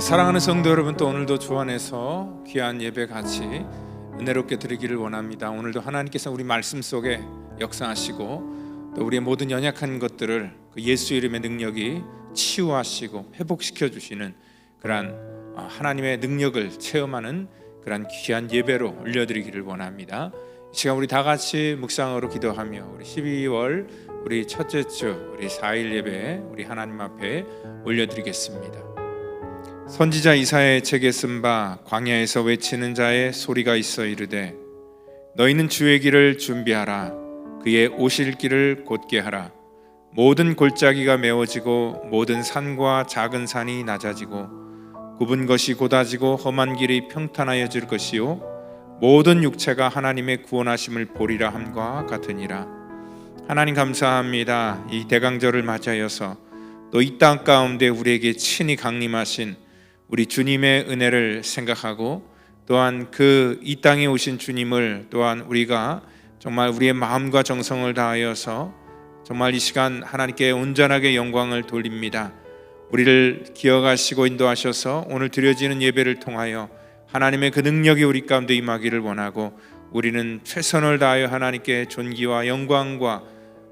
사랑하는 성도 여러분, 또 오늘도 주 안에서 귀한 예배 같이 은혜롭게 드리기를 원합니다. 오늘도 하나님께서 우리 말씀 속에 역사하시고 또 우리의 모든 연약한 것들을 그 예수 이름의 능력이 치유하시고 회복시켜 주시는 그러한 하나님의 능력을 체험하는 그러한 귀한 예배로 올려드리기를 원합니다. 이 시간 우리 다 같이 묵상으로 기도하며 우리 12월 우리 첫째 주 우리 4일 예배 우리 하나님 앞에 올려드리겠습니다. 선지자 이사야의 책에 쓴 바 광야에서 외치는 자의 소리가 있어 이르되 너희는 주의 길을 준비하라. 그의 오실 길을 곧게 하라. 모든 골짜기가 메워지고 모든 산과 작은 산이 낮아지고 굽은 것이 곧아지고 험한 길이 평탄하여질 것이요 모든 육체가 하나님의 구원하심을 보리라 함과 같으니라. 하나님 감사합니다. 이 대강절을 맞이하여서 또 이 땅 가운데 우리에게 친히 강림하신 우리 주님의 은혜를 생각하고 또한 그 이 땅에 오신 주님을 또한 우리가 정말 우리의 마음과 정성을 다하여서 정말 이 시간 하나님께 온전하게 영광을 돌립니다. 우리를 기억하시고 인도하셔서 오늘 드려지는 예배를 통하여 하나님의 그 능력이 우리 가운데 임하기를 원하고 우리는 최선을 다하여 하나님께 존귀와 영광과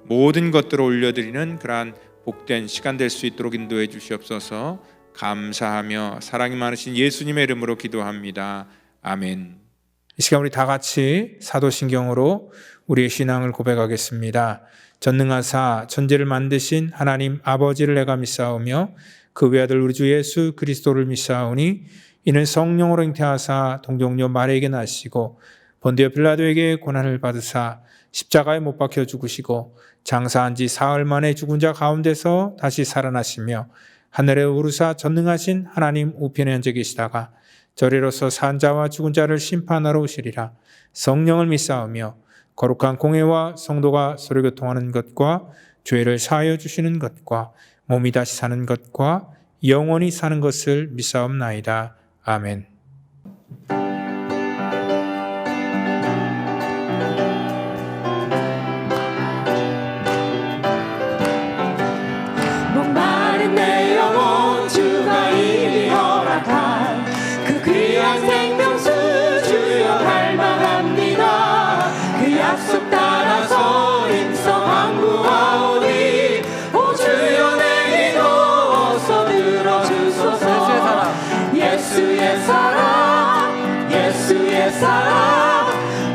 모든 것들을 올려드리는 그러한 복된 시간 될 수 있도록 인도해 주시옵소서. 감사하며 사랑이 많으신 예수님의 이름으로 기도합니다. 아멘. 이 시간 우리 다 같이 사도신경으로 우리의 신앙을 고백하겠습니다. 전능하사 천지를 만드신 하나님 아버지를 내가 믿사오며 그 외아들 우리 주 예수 그리스도를 믿사오니 이는 성령으로 잉태하사 동정녀 마리아에게 나시고 본디오 빌라도에게 고난을 받으사 십자가에 못 박혀 죽으시고 장사한 지 사흘 만에 죽은 자 가운데서 다시 살아나시며 하늘에 오르사 전능하신 하나님 우편에 앉아 계시다가 저리로서 산 자와 죽은 자를 심판하러 오시리라. 성령을 믿사오며 거룩한 공회와 성도가 서로 교통하는 것과 죄를 사하여 주시는 것과 몸이 다시 사는 것과 영원히 사는 것을 믿사옵나이다. 아멘. 예수의 사랑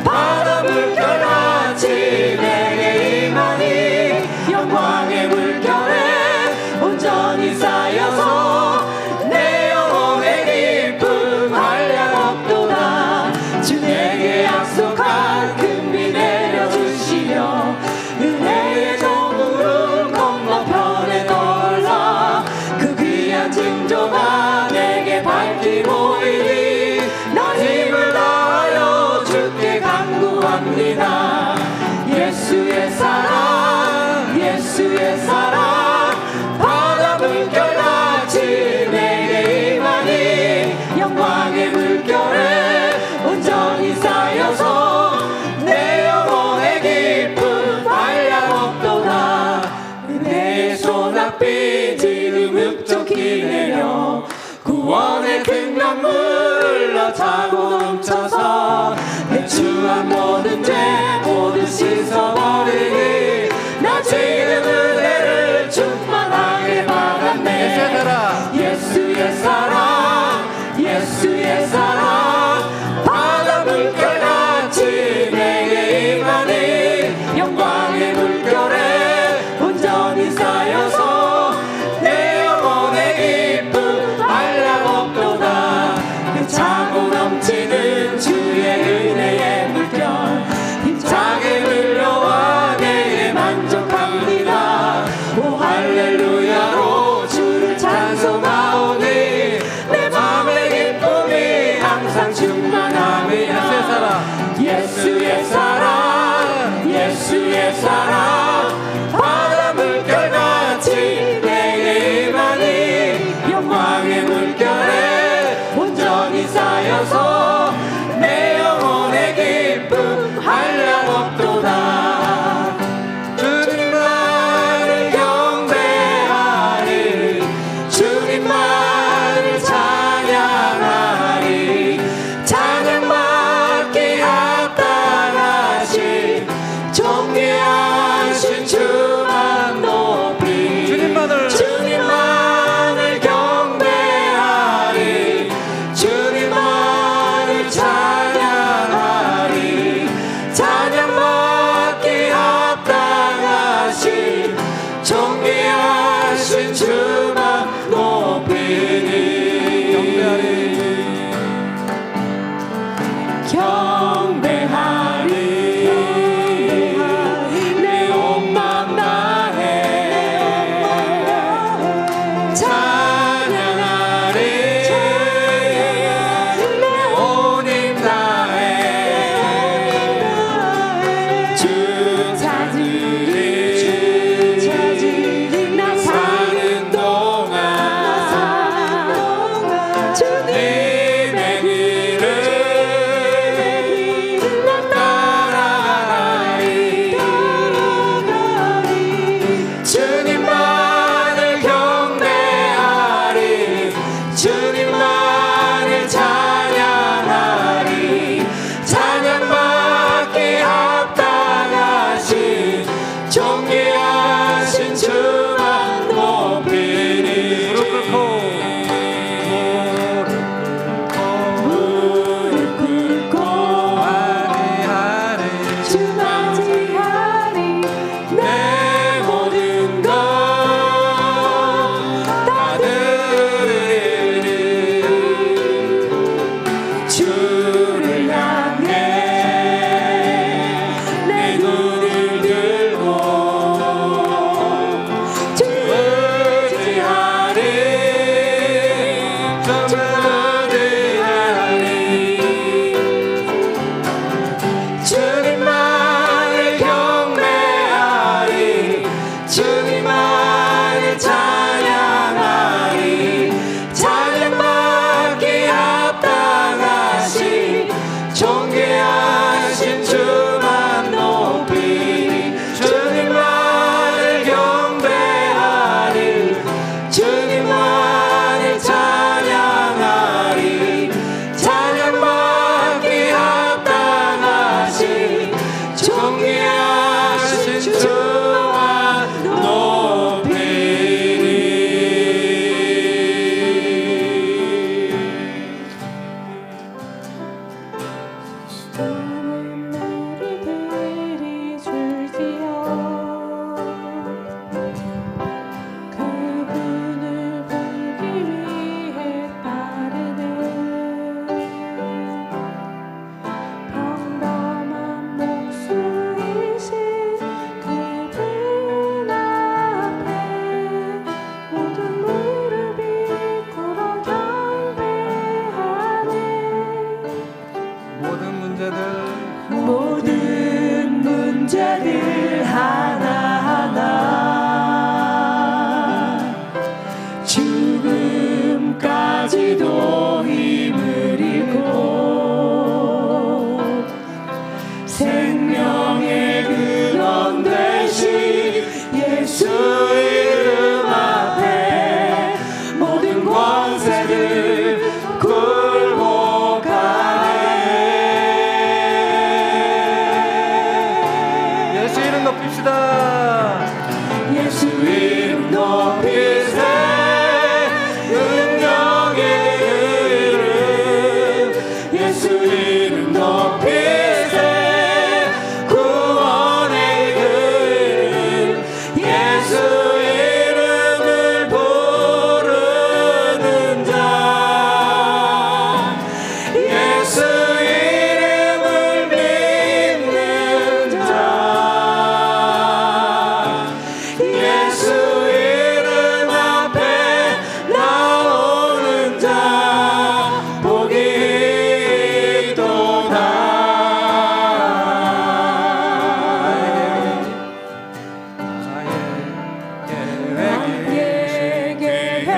바다 물결같이 내게 임하니 영광의 물결에 온전히 쌓여서 내 영혼의 기쁨 한량없도다. 주 내게 약속한 금비 내려주시며 은혜의 정으로 건너편에 떠올라 그 귀한 징조가 내게 밝히 보이니 예수의 사랑 예수의 사랑 바다 물결같이 내게 임하니 영광의 물결에 온전히 쌓여서 내 영혼의 기쁨 한량없도다. 은혜의 소낙비 지금 흡족히 내려 구원의 큰 강물 흘러차고 넘쳐서 내 추한 모든 죄 모두 씻어버리니 나 지금 은혜를 충만하게 받았네. 예수의 사랑 예수의 사랑 바다 물결같이 내게 임하니 영광의 물결에 온전히 쌓여서 내 영혼의 기쁨 한량없도다. 그 차고 넘치는 주의 은혜의 물결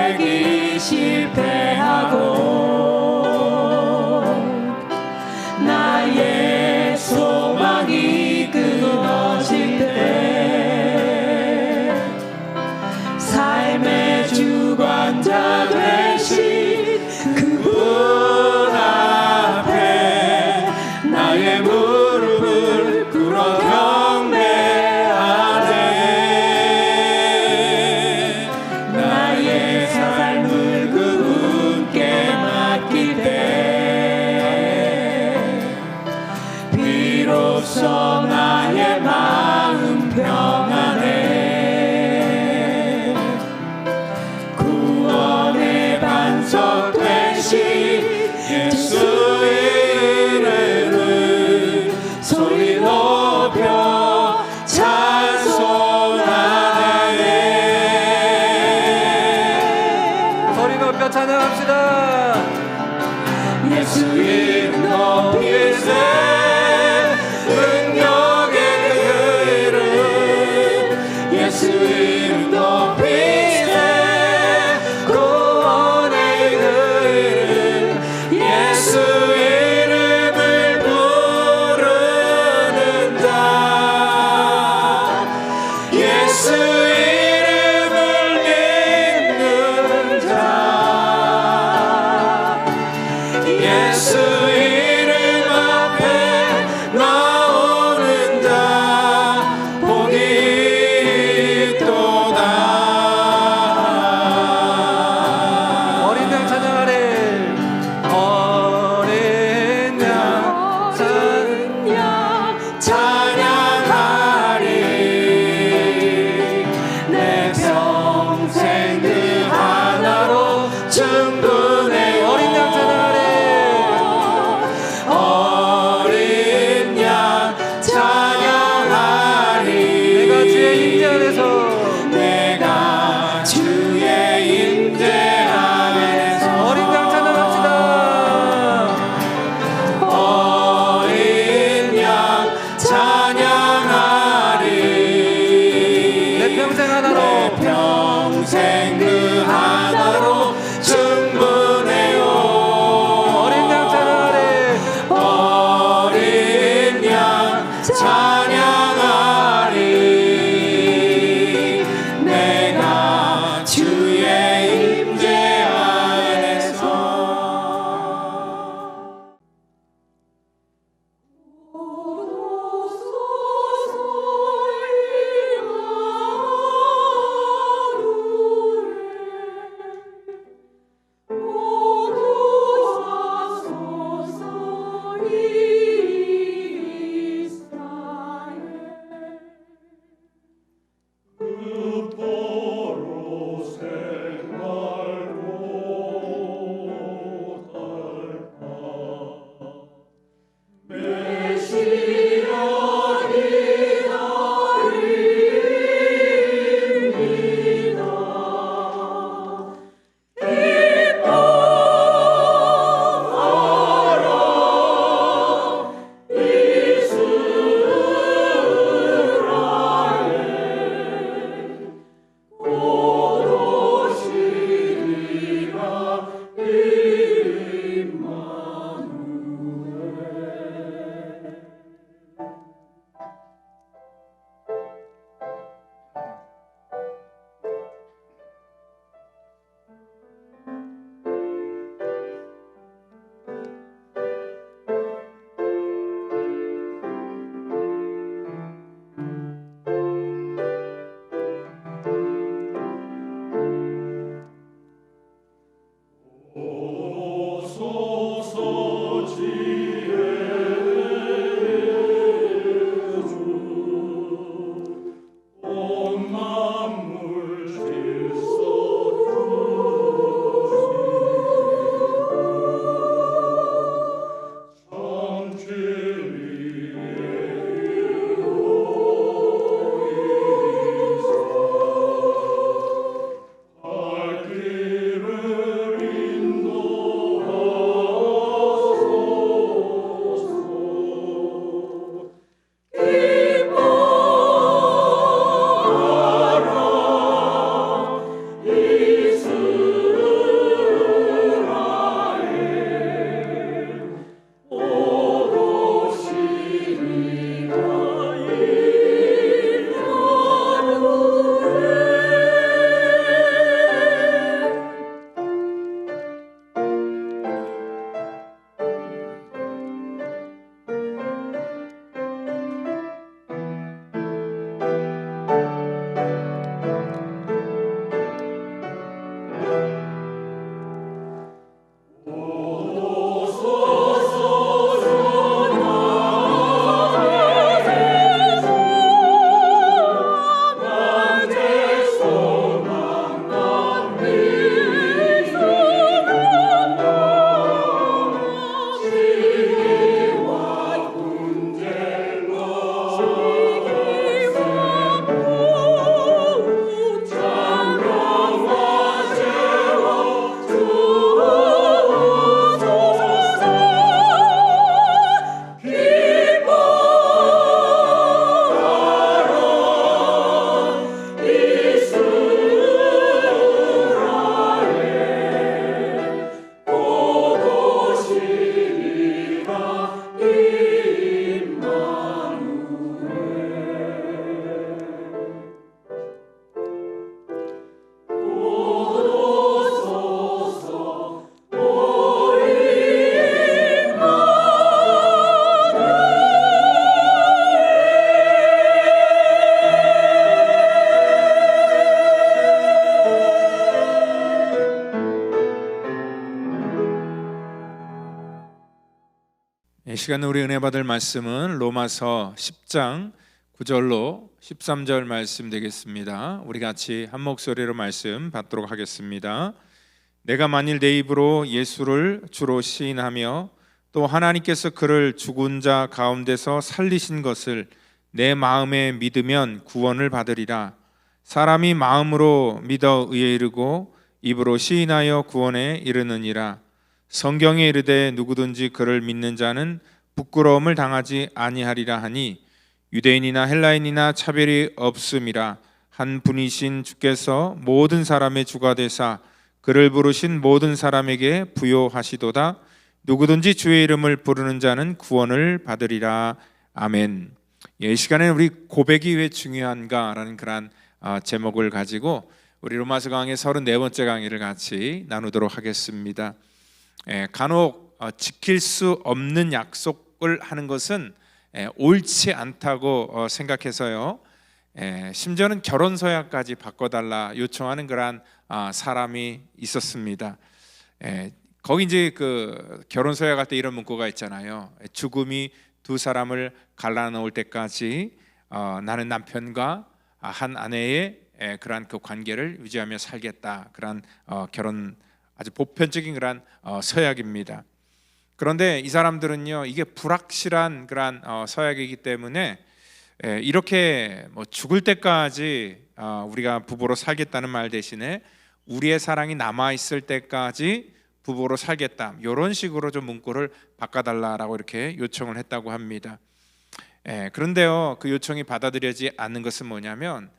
되기 실패하고 나의 소망이 끊어질 때 삶의 주관자 되신 그분 앞에 나의 무릎을 꿇어 경배하네. 나의 삶을 그분께 맡길 때 비로소 나의 마음 평안해. 구원의 반석 되신 예수 이름을 소리 높여 찬송하네. 소리 높여 찬양합시다. 예수 이름 높이세 능력의 그 이름 예수 이름 높이세 구원의 그 이름 예수 이름을 부르는 자 예수 이름을 믿는 자 예수 이 시간에 우리 은혜 받을 말씀은 로마서 10장 9절로 13절 말씀 되겠습니다. 우리 같이 한 목소리로 말씀 받도록 하겠습니다. 내가 만일 내 입으로 예수를 주로 시인하며 또 하나님께서 그를 죽은 자 가운데서 살리신 것을 내 마음에 믿으면 구원을 받으리라. 사람이 마음으로 믿어 의에 이르고 입으로 시인하여 구원에 이르느니라. 성경에 이르되 누구든지 그를 믿는 자는 부끄러움을 당하지 아니하리라 하니 유대인이나 헬라인이나 차별이 없음이라. 한 분이신 주께서 모든 사람의 주가 되사 그를 부르신 모든 사람에게 부요하시도다. 누구든지 주의 이름을 부르는 자는 구원을 받으리라. 아멘. 이 시간에는 우리 고백이 왜 중요한가라는 그런 제목을 가지고 우리 로마서 강의 34번째 강의를 같이 나누도록 하겠습니다. 간혹 지킬 수 없는 약속을 하는 것은 옳지 않다고 생각해서요. 심지어는 결혼 서약까지 바꿔달라 요청하는 그러한 사람이 있었습니다. 거기 이제 그 결혼 서약할 때 이런 문구가 있잖아요. 죽음이 두 사람을 갈라놓을 때까지 나는 남편과 한 아내의 그러한 그 관계를 유지하며 살겠다. 그러한 결혼 아주 보편적인 그런 서약입니다. 그런데 이 사람들은요, 이게 불확실한 그런 서약이기 때문에 이렇게 뭐 죽을 때까지 우리가 부부로 살겠다는 말 대신에 우리의 사랑이 남아 있을 때까지 부부로 살겠다, 이런 식으로 좀 문구를 바꿔달라라고 이렇게 요청을 했다고 합니다. 그런데요, 그 요청이 받아들여지지 않는 것은 뭐냐면,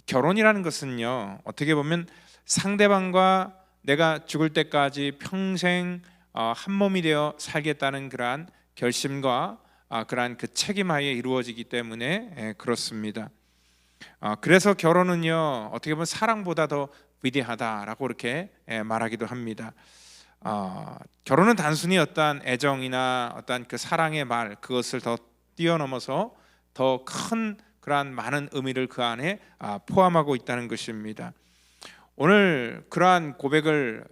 결혼이라는 것은요, 어떻게 보면 상대방과 내가 죽을 때까지 평생 한 몸이 되어 살겠다는 그러한 결심과 그러한 그 책임하에 이루어지기 때문에 그렇습니다. 그래서 결혼은요, 어떻게 보면 사랑보다 더 위대하다라고 이렇게 말하기도 합니다. 결혼은 단순히 어떠한 애정이나 어떠한 그 사랑의 말, 그것을 더 뛰어넘어서 더 큰 그러한 많은 의미를 그 안에 포함하고 있다는 것입니다. 오늘 그러한 고백을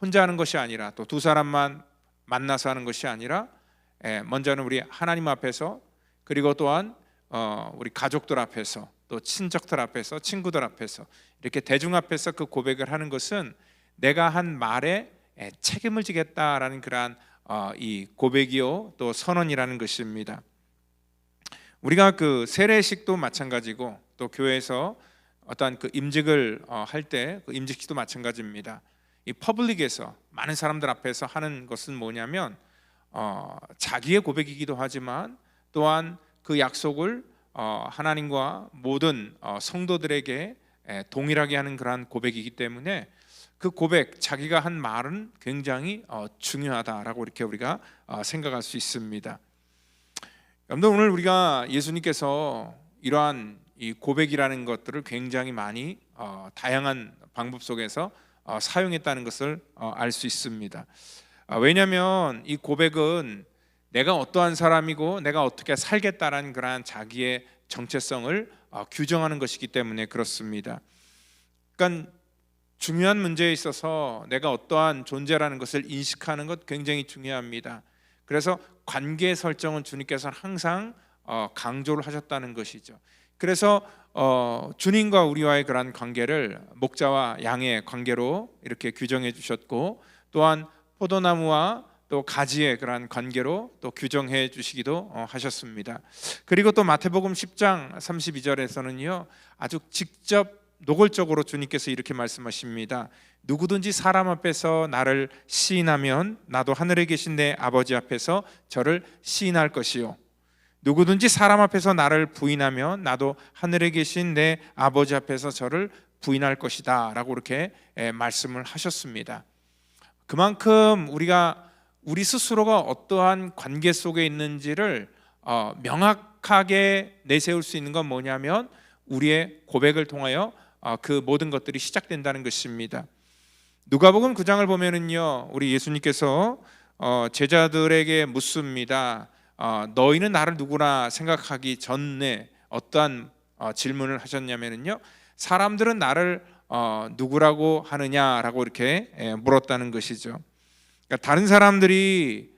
혼자 하는 것이 아니라 또 두 사람만 만나서 하는 것이 아니라 먼저는 우리 하나님 앞에서, 그리고 또한 우리 가족들 앞에서, 또 친척들 앞에서, 친구들 앞에서, 이렇게 대중 앞에서 그 고백을 하는 것은 내가 한 말에 책임을 지겠다라는 그러한 이 고백이요 또 선언이라는 것입니다. 우리가 그 세례식도 마찬가지고 또 교회에서 어떠한 그 임직을 할 때 그 임직식도 마찬가지입니다. 이 퍼블릭에서 많은 사람들 앞에서 하는 것은 뭐냐면 자기의 고백이기도 하지만 또한 그 약속을 하나님과 모든 성도들에게 동일하게 하는 그러한 고백이기 때문에 그 고백, 자기가 한 말은 굉장히 중요하다라고 이렇게 우리가 생각할 수 있습니다. 여러분들, 오늘 우리가 예수님께서 이러한 이 고백이라는 것들을 굉장히 많이 다양한 방법 속에서 사용했다는 것을 알 수 있습니다. 왜냐하면 이 고백은 내가 어떠한 사람이고 내가 어떻게 살겠다라는 그러한 자기의 정체성을 규정하는 것이기 때문에 그렇습니다. 그러니까 중요한 문제에 있어서 내가 어떠한 존재라는 것을 인식하는 것 굉장히 중요합니다. 그래서 관계 설정은 주님께서는 항상 강조를 하셨다는 것이죠. 그래서 주님과 우리와의 그런 관계를 목자와 양의 관계로 이렇게 규정해 주셨고, 또한 포도나무와 또 가지의 그러한 관계로 또 규정해 주시기도 하셨습니다. 그리고 또 마태복음 10장 32절에서는요 아주 직접 노골적으로 주님께서 이렇게 말씀하십니다. 누구든지 사람 앞에서 나를 시인하면 나도 하늘에 계신 내 아버지 앞에서 저를 시인할 것이요, 누구든지 사람 앞에서 나를 부인하면 나도 하늘에 계신 내 아버지 앞에서 저를 부인할 것이다 라고 이렇게 말씀을 하셨습니다. 그만큼 우리가 우리 스스로가 어떠한 관계 속에 있는지를 명확하게 내세울 수 있는 건 뭐냐면 우리의 고백을 통하여 그 모든 것들이 시작된다는 것입니다. 누가복음 9장을 보면은요, 우리 예수님께서 제자들에게 묻습니다. 너희는 나를 누구나 생각하기 전에 어떠한 질문을 하셨냐면요, 사람들은 나를 누구라고 하느냐라고 이렇게 물었다는 것이죠. 그러니까 다른 사람들이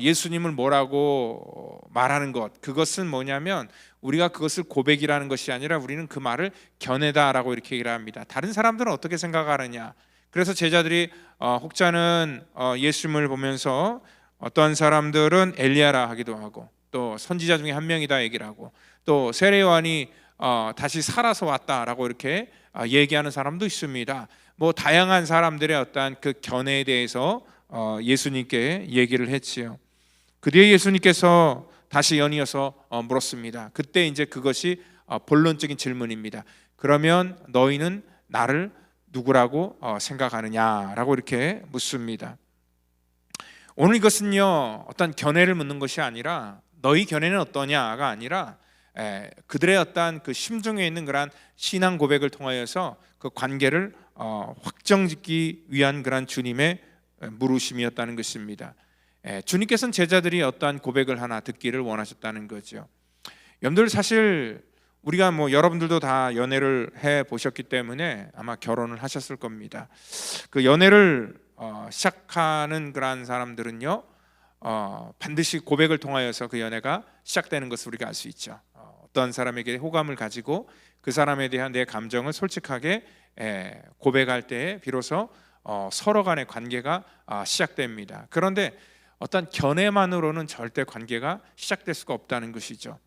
예수님을 뭐라고 말하는 것, 그것은 뭐냐면 우리가 그것을 고백이라는 것이 아니라 우리는 그 말을 견해다라고 이렇게 얘기를 합니다. 다른 사람들은 어떻게 생각하느냐. 그래서 제자들이 혹자는 예수님을 보면서 어떤 사람들은 엘리야라 하기도 하고, 또 선지자 중에 한 명이다 얘기를 하고, 또 세례 요한이 다시 살아서 왔다라고 이렇게 얘기하는 사람도 있습니다. 뭐 다양한 사람들의 어떠한 그 견해에 대해서 예수님께 얘기를 했지요. 그 뒤에 예수님께서 다시 연이어서 물었습니다. 그때 이제 그것이 본론적인 질문입니다. 그러면 너희는 나를 누구라고 생각하느냐라고 이렇게 묻습니다. 오늘 이것은요, 어떤 견해를 묻는 것이 아니라 너희 견해는 어떠냐가 아니라 그들의 어떤 그 심중에 있는 그러한 신앙 고백을 통하여서 그 관계를 확정짓기 위한 그러한 주님의 물으심이었다는 것입니다. 주님께서는 제자들이 어떠한 고백을 하나 듣기를 원하셨다는 거죠. 여러분들 사실 우리가 뭐 여러분들도 다 연애를 해 보셨기 때문에 아마 결혼을 하셨을 겁니다. 그 연애를 시작하는 그러한 사람들은요, 반드시 고백을 통하여서 그 연애가 시작되는 것을 우리가 알 수 있죠. 어떤 사람에게 호감을 가지고 그 사람에 대한 내 감정을 솔직하게 고백할 때 비로소 서로 간의 관계가 시작됩니다. 그런데 어떤 견해만으로는 절대 관계가 시작될 수가 없다는 것이죠.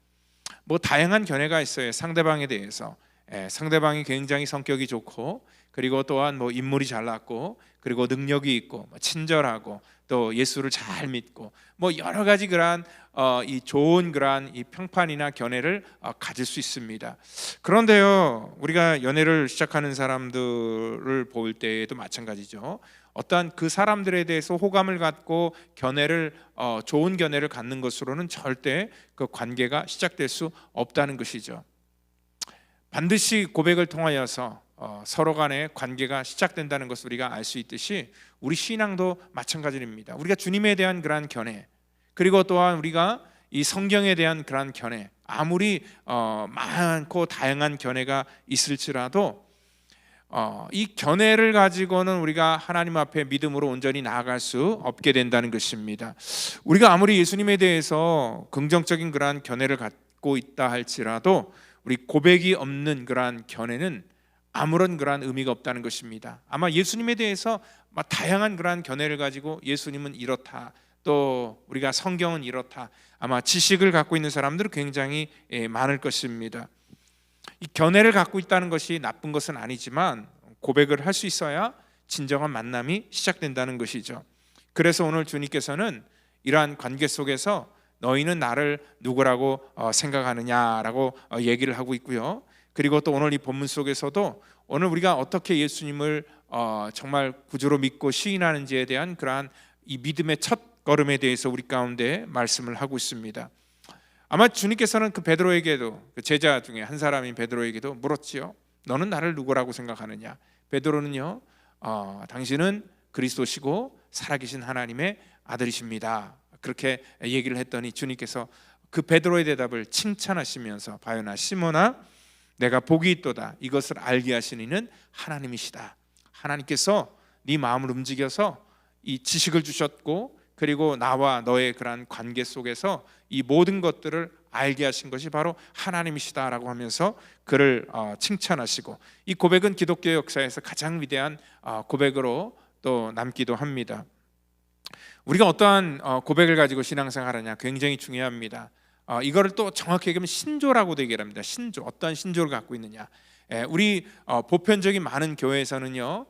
뭐 다양한 견해가 있어요. 상대방에 대해서 상대방이 굉장히 성격이 좋고, 그리고 또한 뭐 인물이 잘났고, 그리고 능력이 있고, 친절하고, 또 예수를 잘 믿고, 뭐 여러 가지 그러한 이 좋은 그러한 이 평판이나 견해를 가질 수 있습니다. 그런데요, 우리가 연애를 시작하는 사람들을 볼 때에도 마찬가지죠. 어떠한 그 사람들에 대해서 호감을 갖고 견해를 좋은 견해를 갖는 것으로는 절대 그 관계가 시작될 수 없다는 것이죠. 반드시 고백을 통하여서 서로 간의 관계가 시작된다는 것을 우리가 알 수 있듯이 우리 신앙도 마찬가지입니다. 우리가 주님에 대한 그러한 견해, 그리고 또한 우리가 이 성경에 대한 그러한 견해, 아무리 많고 다양한 견해가 있을지라도 이 견해를 가지고는 우리가 하나님 앞에 믿음으로 온전히 나아갈 수 없게 된다는 것입니다. 우리가 아무리 예수님에 대해서 긍정적인 그러한 견해를 갖고 있다 할지라도 우리 고백이 없는 그러한 견해는 아무런 그러한 의미가 없다는 것입니다. 아마 예수님에 대해서 다양한 그러한 견해를 가지고 예수님은 이렇다, 또 우리가 성경은 이렇다, 아마 지식을 갖고 있는 사람들은 굉장히 많을 것입니다. 이 견해를 갖고 있다는 것이 나쁜 것은 아니지만 고백을 할 수 있어야 진정한 만남이 시작된다는 것이죠. 그래서 오늘 주님께서는 이러한 관계 속에서 너희는 나를 누구라고 생각하느냐라고 얘기를 하고 있고요. 그리고 또 오늘 이 본문 속에서도 오늘 우리가 어떻게 예수님을 정말 구주로 믿고 시인하는지에 대한 그러한 이 믿음의 첫 걸음에 대해서 우리 가운데 말씀을 하고 있습니다. 아마 주님께서는 그 베드로에게도, 그 제자 중에 한 사람인 베드로에게도 물었지요. 너는 나를 누구라고 생각하느냐? 베드로는요, 당신은 그리스도시고 살아계신 하나님의 아들이십니다. 그렇게 얘기를 했더니 주님께서 그 베드로의 대답을 칭찬하시면서 바요나 시몬아, 내가 복이 있도다. 이것을 알게 하신 이는 하나님이시다. 하나님께서 네 마음을 움직여서 이 지식을 주셨고, 그리고 나와 너의 그러한 관계 속에서 이 모든 것들을 알게 하신 것이 바로 하나님이시다라고 하면서 그를 칭찬하시고, 이 고백은 기독교 역사에서 가장 위대한 고백으로 또 남기도 합니다. 우리가 어떠한 고백을 가지고 신앙생활하냐 굉장히 중요합니다. 이거를 또 정확히 얘기하면 신조라고도 얘기를 합니다. 신조, 어떠한 신조를 갖고 있느냐. 우리 보편적인 많은 교회에서는요,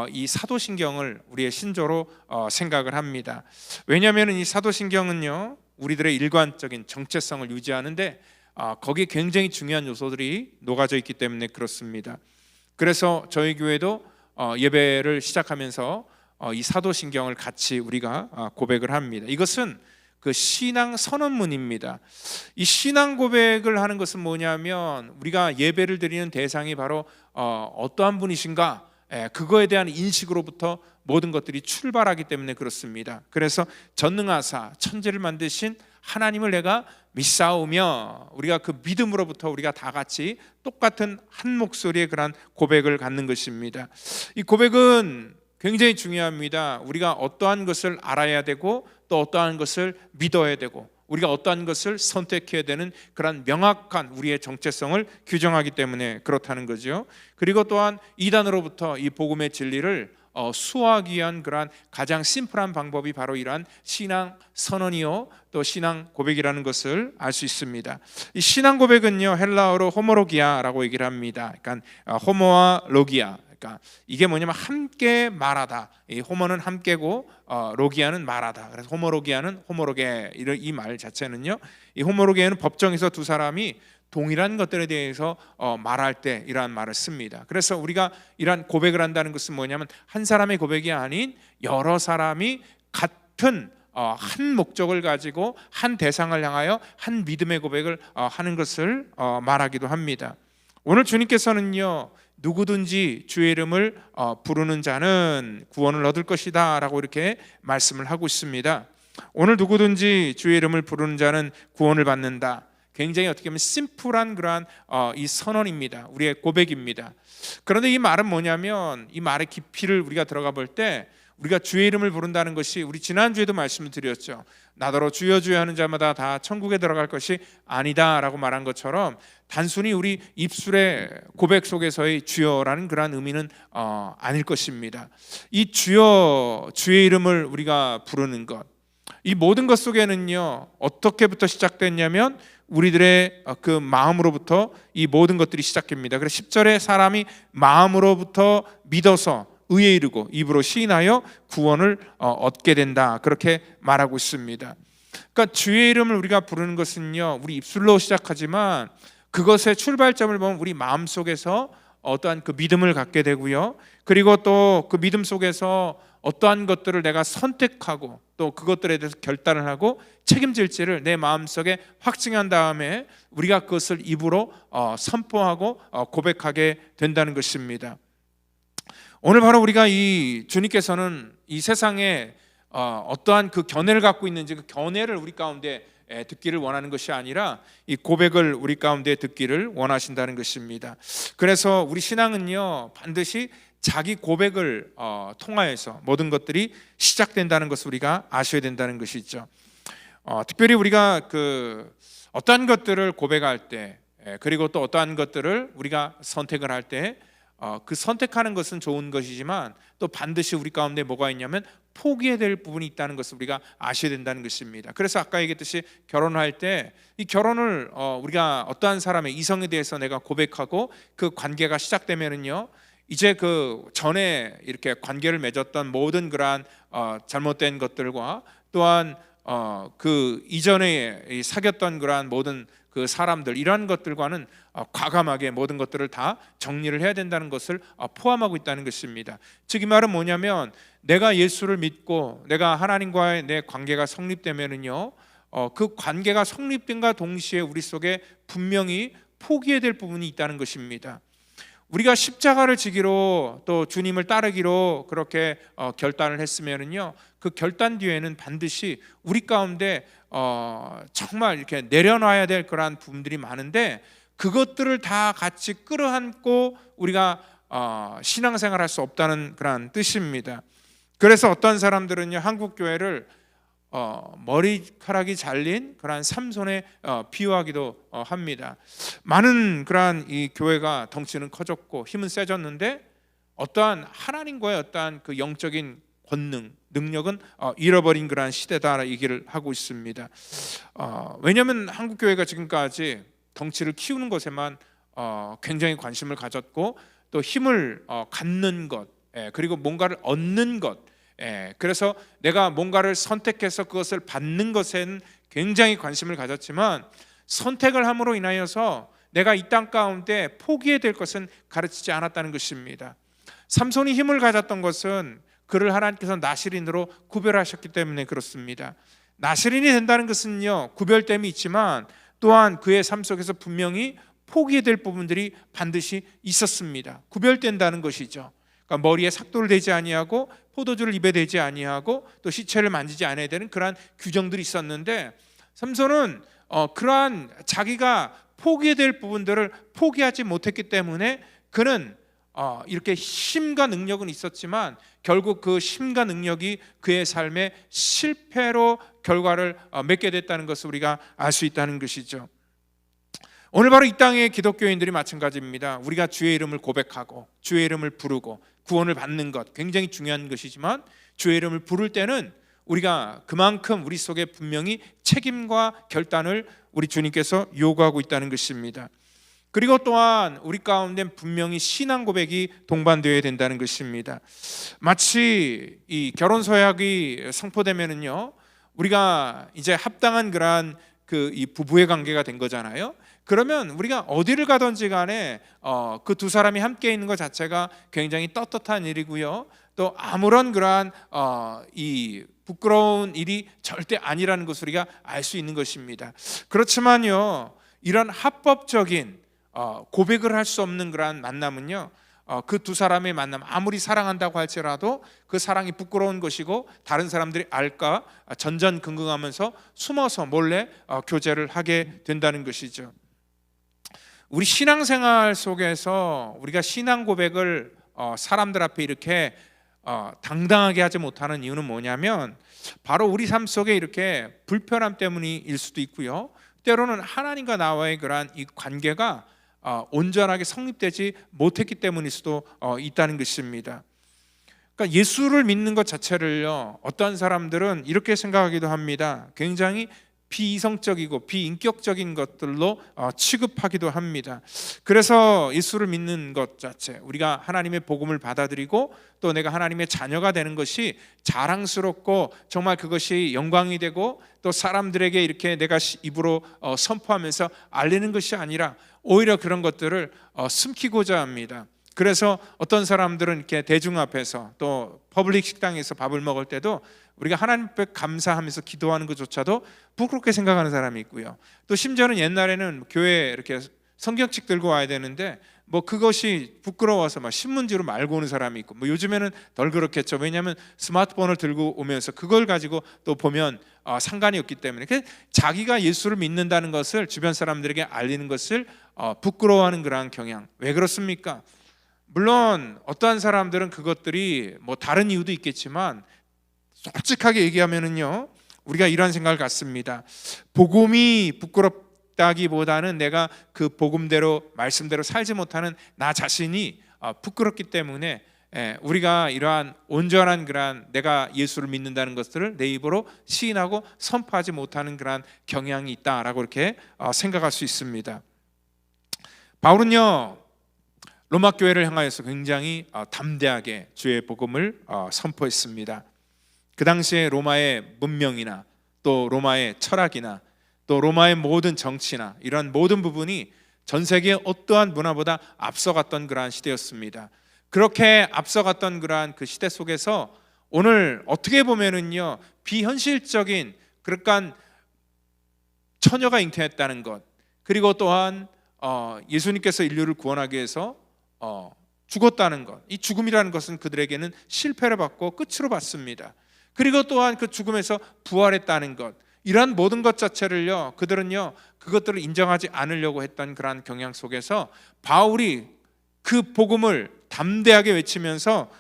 이 사도신경을 우리의 신조로 생각을 합니다. 왜냐하면 이 사도신경은요, 우리들의 일관적인 정체성을 유지하는데 거기에 굉장히 중요한 요소들이 녹아져 있기 때문에 그렇습니다. 그래서 저희 교회도 예배를 시작하면서 이 사도신경을 같이 우리가 고백을 합니다. 이것은 그 신앙 선언문입니다. 이 신앙 고백을 하는 것은 뭐냐면 우리가 예배를 드리는 대상이 바로 어떠한 분이신가, 그거에 대한 인식으로부터 모든 것들이 출발하기 때문에 그렇습니다. 그래서 전능하사 천지를 만드신 하나님을 내가 믿사오며, 우리가 그 믿음으로부터 우리가 다 같이 똑같은 한 목소리의 그런 고백을 갖는 것입니다. 이 고백은 굉장히 중요합니다. 우리가 어떠한 것을 알아야 되고 또 어떠한 것을 믿어야 되고 우리가 어떠한 것을 선택해야 되는 그런 명확한 우리의 정체성을 규정하기 때문에 그렇다는 거죠. 그리고 또한 이단으로부터 이 복음의 진리를 수호하기 위한 그러한 가장 심플한 방법이 바로 이러한 신앙 선언이요 또 신앙 고백이라는 것을 알 수 있습니다. 이 신앙 고백은요 헬라어로 호모로기아라고 얘기를 합니다. 그러니까 호모와 로기아, 그러니까 이게 뭐냐면 함께 말하다. 이 호모는 함께고 로기아는 말하다. 그래서 호모로기아는 호모로게, 이 말 자체는요, 이 호모로게는 법정에서 두 사람이 동일한 것들에 대해서 말할 때 이러한 말을 씁니다. 그래서 우리가 이러한 고백을 한다는 것은 뭐냐면 한 사람의 고백이 아닌 여러 사람이 같은 한 목적을 가지고 한 대상을 향하여 한 믿음의 고백을 하는 것을 말하기도 합니다. 오늘 주님께서는요 누구든지 주의 이름을 부르는 자는 구원을 얻을 것이다 라고 이렇게 말씀을 하고 있습니다. 오늘 누구든지 주의 이름을 부르는 자는 구원을 받는다. 굉장히 어떻게 보면 심플한 그러한 이 선언입니다. 우리의 고백입니다. 그런데 이 말은 뭐냐면 이 말의 깊이를 우리가 들어가 볼 때 우리가 주의 이름을 부른다는 것이 우리 지난주에도 말씀을 드렸죠. 나더러 주여 주여 하는 자마다 다 천국에 들어갈 것이 아니다 라고 말한 것처럼 단순히 우리 입술의 고백 속에서의 주여라는 그러한 의미는 아닐 것입니다. 이 주여, 주의 이름을 우리가 부르는 것, 이 모든 것 속에는요 어떻게부터 시작됐냐면 우리들의 그 마음으로부터 이 모든 것들이 시작됩니다. 그래서 10절에 사람이 마음으로부터 믿어서 의에 이르고 입으로 시인하여 구원을 얻게 된다 그렇게 말하고 있습니다. 그러니까 주의 이름을 우리가 부르는 것은요 우리 입술로 시작하지만 그것의 출발점을 보면 우리 마음속에서 어떠한 그 믿음을 갖게 되고요, 그리고 또 그 믿음 속에서 어떠한 것들을 내가 선택하고 또 그것들에 대해서 결단을 하고 책임질지를 내 마음속에 확증한 다음에 우리가 그것을 입으로 선포하고 고백하게 된다는 것입니다. 오늘 바로 우리가 이 주님께서는 이 세상에 어떠한 그 견해를 갖고 있는지 그 견해를 우리 가운데 듣기를 원하는 것이 아니라 이 고백을 우리 가운데 듣기를 원하신다는 것입니다. 그래서 우리 신앙은요 반드시 자기 고백을 통하여서 모든 것들이 시작된다는 것을 우리가 아셔야 된다는 것이죠. 특별히 우리가 그 어떠한 것들을 고백할 때 그리고 또 어떠한 것들을 우리가 선택을 할 때 그 선택하는 것은 좋은 것이지만 또 반드시 우리 가운데 뭐가 있냐면 포기해야 될 부분이 있다는 것을 우리가 아셔야 된다는 것입니다. 그래서 아까 얘기했듯이 결혼할 때 이 결혼을 우리가 어떠한 사람의 이성에 대해서 내가 고백하고 그 관계가 시작되면은요 이제 그 전에 이렇게 관계를 맺었던 모든 그러한 잘못된 것들과 또한 그 이전에 사귀었던 그러한 모든 그 사람들 이러한 것들과는 과감하게 모든 것들을 다 정리를 해야 된다는 것을 포함하고 있다는 것입니다. 즉 이 말은 뭐냐면 내가 예수를 믿고 내가 하나님과의 내 관계가 성립되면은요 그 관계가 성립된과 동시에 우리 속에 분명히 포기해야 될 부분이 있다는 것입니다. 우리가 십자가를 지기로 또 주님을 따르기로 그렇게 결단을 했으면은요 그 결단 뒤에는 반드시 우리 가운데 정말 이렇게 내려놔야 될 그러한 부분들이 많은데 그것들을 다 같이 끌어안고 우리가 신앙생활할 수 없다는 그러한 뜻입니다. 그래서 어떤 사람들은요 한국 교회를 머리카락이 잘린 그러한 삼손에 비유하기도 합니다. 많은 그러한 이 교회가 덩치는 커졌고 힘은 세졌는데 어떠한 하나님과의 어떠한 그 영적인 권능, 능력은 잃어버린 그러한 시대다 얘기를 하고 있습니다. 왜냐하면 한국 교회가 지금까지 덩치를 키우는 것에만 굉장히 관심을 가졌고 또 힘을 갖는 것, 그리고 뭔가를 얻는 것, 그래서 내가 뭔가를 선택해서 그것을 받는 것에는 굉장히 관심을 가졌지만 선택을 함으로 인하여서 내가 이 땅 가운데 포기해야 될 것은 가르치지 않았다는 것입니다. 삼손이 힘을 가졌던 것은 그를 하나님께서 나시린으로 구별하셨기 때문에 그렇습니다. 나시린이 된다는 것은요 구별됨이 있지만 또한 그의 삶 속에서 분명히 포기해야 될 부분들이 반드시 있었습니다. 구별된다는 것이죠. 그러니까 머리에 삭도를 대지 아니하고 포도주를 입에 대지 아니하고 또 시체를 만지지 않아야 되는 그러한 규정들이 있었는데 삼손은 그러한 자기가 포기해야 될 부분들을 포기하지 못했기 때문에 그는 이렇게 힘과 능력은 있었지만 결국 그 힘과 능력이 그의 삶에 실패로 결과를 맺게 됐다는 것을 우리가 알 수 있다는 것이죠. 오늘 바로 이 땅의 기독교인들이 마찬가지입니다. 우리가 주의 이름을 고백하고 주의 이름을 부르고 구원을 받는 것 굉장히 중요한 것이지만 주의 이름을 부를 때는 우리가 그만큼 우리 속에 분명히 책임과 결단을 우리 주님께서 요구하고 있다는 것입니다. 그리고 또한 우리 가운데 분명히 신앙 고백이 동반되어야 된다는 것입니다. 마치 이 결혼 서약이 선포되면은요, 우리가 이제 합당한 그러한 이 부부의 관계가 된 거잖아요. 그러면 우리가 어디를 가든지 간에 그 두 사람이 함께 있는 것 자체가 굉장히 떳떳한 일이고요. 또 아무런 그러한 이 부끄러운 일이 절대 아니라는 것을 우리가 알 수 있는 것입니다. 그렇지만요, 이런 합법적인 고백을 할 수 없는 그러한 만남은요, 그 두 사람의 만남 아무리 사랑한다고 할지라도 그 사랑이 부끄러운 것이고 다른 사람들이 알까 전전긍긍하면서 숨어서 몰래 교제를 하게 된다는 것이죠. 우리 신앙생활 속에서 우리가 신앙 고백을 사람들 앞에 이렇게 당당하게 하지 못하는 이유는 뭐냐면 바로 우리 삶 속에 이렇게 불편함 때문일 수도 있고요, 때로는 하나님과 나와의 그러한 이 관계가 온전하게 성립되지 못했기 때문일 수도 있다는 것입니다. 그러니까 예수를 믿는 것 자체를요, 어떤 사람들은 이렇게 생각하기도 합니다. 굉장히 비이성적이고 비인격적인 것들로 취급하기도 합니다. 그래서 예수를 믿는 것 자체, 우리가 하나님의 복음을 받아들이고 또 내가 하나님의 자녀가 되는 것이 자랑스럽고 정말 그것이 영광이 되고 또 사람들에게 이렇게 내가 입으로 선포하면서 알리는 것이 아니라 오히려 그런 것들을 숨기고자 합니다. 그래서 어떤 사람들은 이렇게 대중 앞에서 또 퍼블릭 식당에서 밥을 먹을 때도 우리가 하나님 앞에 감사하면서 기도하는 것조차도 부끄럽게 생각하는 사람이 있고요. 또 심지어는 옛날에는 교회에 이렇게 성경책 들고 와야 되는데 그것이 부끄러워서 막 신문지로 말고 오는 사람이 있고, 요즘에는 덜 그렇겠죠. 왜냐하면 스마트폰을 들고 오면서 그걸 가지고 또 보면 상관이 없기 때문에 자기가 예수를 믿는다는 것을 주변 사람들에게 알리는 것을 부끄러워하는 그러한 경향. 왜 그렇습니까? 물론 어떠한 사람들은 그것들이 다른 이유도 있겠지만 솔직하게 얘기하면은요, 우리가 이런 생각을 갖습니다. 복음이 부끄럽다기보다는 내가 그 복음대로 말씀대로 살지 못하는 나 자신이 부끄럽기 때문에 우리가 이러한 온전한 그러한 내가 예수를 믿는다는 것들을 내 입으로 시인하고 선포하지 못하는 그러한 경향이 있다라고 이렇게 생각할 수 있습니다. 바울은요, 로마 교회를 향하여서 굉장히 담대하게 주의 복음을 선포했습니다. 그 당시에 로마의 문명이나 또 로마의 철학이나 또 로마의 모든 정치나 이런 모든 부분이 전 세계의 어떠한 문화보다 앞서갔던 그러한 시대였습니다. 그렇게 앞서갔던 그러한 그 시대 속에서 오늘 어떻게 보면은요, 비현실적인, 그러니까 처녀가 잉태했다는 것, 그리고 또한 예수님께서 인류를 구원하기 위해서 죽었다는 것, 이 죽음이라는 것은 그들에게는 실패를 받고 끝으로 봤습니다. 그리고 또한 그 죽음에서 부활했다는 것, 이러한 모든 것 자체를요, 그들은요 그것들을 인정하지 않으려고 했던 그러한 경향 속에서 바울이 그 복음을 담대하게 외치면서